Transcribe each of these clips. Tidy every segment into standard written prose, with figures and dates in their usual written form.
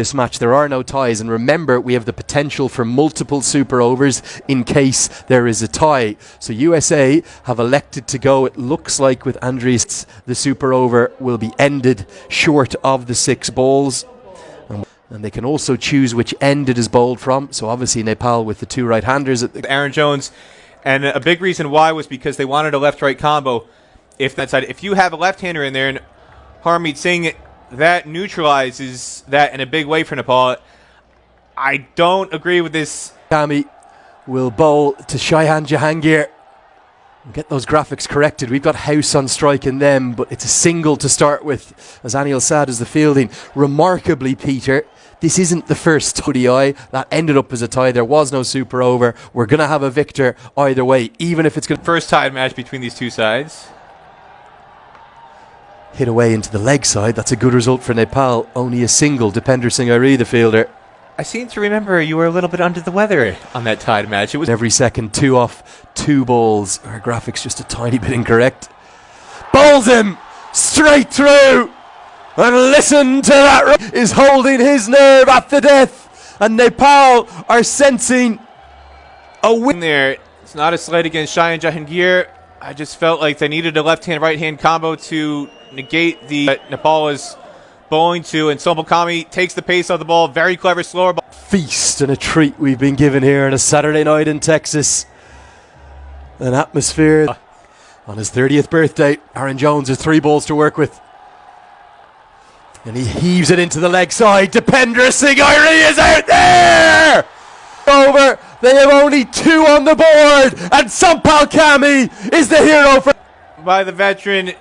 This match, there are no ties, and remember, we have the potential for multiple super overs in case there is a tie. So USA have elected to go, it looks like, with Andries. The super over will be ended short of the 6 balls, and they can also choose which end it is bowled from. So obviously Nepal with the 2 right-handers. Aaron Jones, and a big reason why was because they wanted a left-right combo. If you have a left-hander in there and Harmeet Singh, that neutralizes that in a big way for Nepal. I don't agree with this. Kami will bowl to Shaihan Jahangir. We'll get those graphics corrected. We've got House on strike in them, but it's a single to start with, as Anil Sad is the fielding. Remarkably, Peter, this isn't the first ODI that ended up as a tie. There was no super over. We're going to have a victor either way, even if it's going to... First tied match between these two sides. Hit away into the leg side. That's a good result for Nepal. Only a single. Dipender Singh Airi, the fielder. I seem to remember you were a little bit under the weather on that tied match. It was every second, 2 off, 2 balls. Our graphics just a tiny bit incorrect. Bowls him straight through. And listen to that. Is holding his nerve at the death. And Nepal are sensing a win there. It's not a slight against Shaihan Jahangir. I just felt like they needed a left-hand, right-hand combo to negate the Nepal is bowling to, and Sompal Kami takes the pace of the ball. Very clever slower ball. Feast and a treat we've been given here on a Saturday night in Texas. An atmosphere. On his 30th birthday, Aaron Jones has 3 balls to work with. And he heaves it into the leg side. Dipender Singh Airi is out there! Over. They have only 2 on the board, and Sompal Kami is the hero for... By the veteran.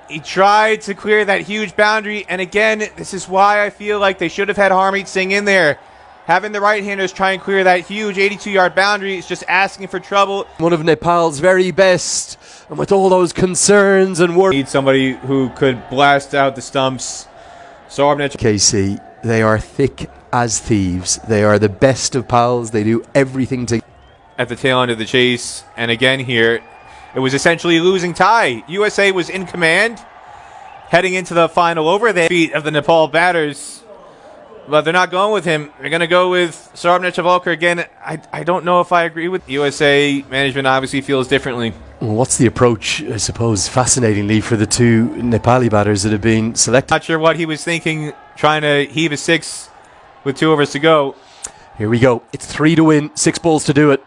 He tried to clear that huge boundary, and again, this is why I feel like they should have had Harmeet Singh in there. Having the right-handers try and clear that huge 82-yard boundary is just asking for trouble. One of Nepal's very best, and with all those concerns and worries. Need somebody who could blast out the stumps. KC, they are thick as thieves. They are the best of pals. They do everything to... At the tail end of the chase, and again here, it was essentially a losing tie. USA was in command heading into the final over. The feet of the Nepal batters, but they're not going with him. They're going to go with Saurabh Netravalkar again. I don't know if I agree with USA management. Obviously feels differently. Well, what's the approach, I suppose, fascinatingly, for the 2 Nepali batters that have been selected? Not sure what he was thinking, trying to heave a 6 with 2 overs to go. Here we go. It's 3 to win, 6 balls to do it.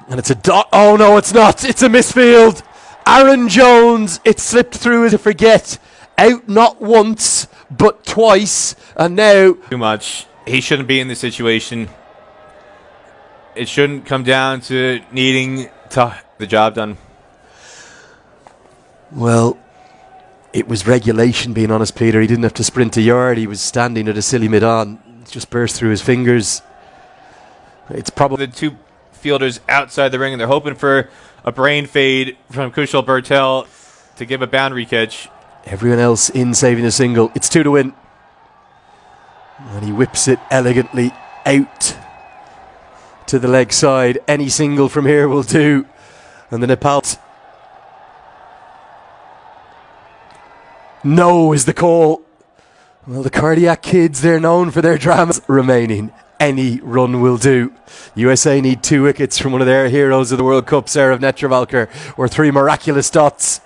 And it's a dot. Oh no, it's not. It's a misfield. Aaron Jones, it slipped through to forget. Out not once, but twice. And now... Too much. He shouldn't be in this situation. It shouldn't come down to needing the job done. Well, it was regulation, being honest, Peter. He didn't have to sprint a yard. He was standing at a silly mid-on. It just burst through his fingers. It's probably... The 2 fielders outside the ring, and they're hoping for a brain fade from Kushal Bertel to give a boundary catch. Everyone else in saving a single. It's 2 to win. And he whips it elegantly out to the leg side. Any single from here will do. And the Nepal... No is the call. Well, the Cardiac Kids, they're known for their dramas. Remaining. Any run will do. USA need 2 wickets from one of their heroes of the World Cup, Saurabh Netravalkar, or 3 miraculous dots.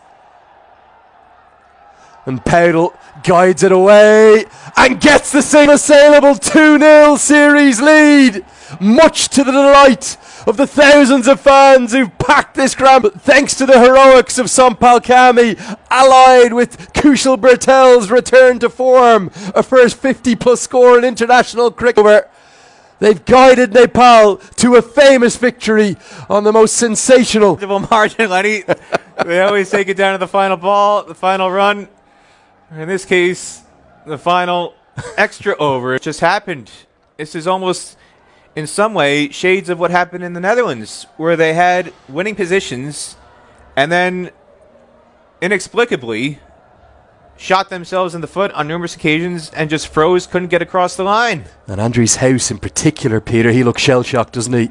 And Powell guides it away and gets the single assailable 2-0 series lead, much to the delight of the thousands of fans who've packed this ground. But thanks to the heroics of Sompal Kami, allied with Kushal Bertel's return to form, a first 50-plus score in international cricket. They've guided Nepal to a famous victory on the most sensational margin, Lenny. They always take it down to the final ball, the final run. In this case, the final extra over. It just happened. This is almost, in some way, shades of what happened in the Netherlands, where they had winning positions and then, inexplicably, shot themselves in the foot on numerous occasions and just froze, couldn't get across the line. And Andries House in particular, Peter, he looks shell-shocked, doesn't he?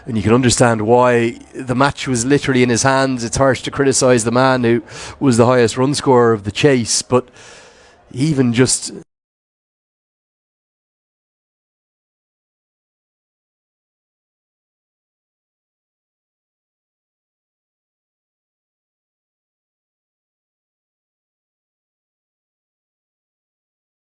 And you can understand why. The match was literally in his hands. It's harsh to criticise the man who was the highest run scorer of the chase, but even just...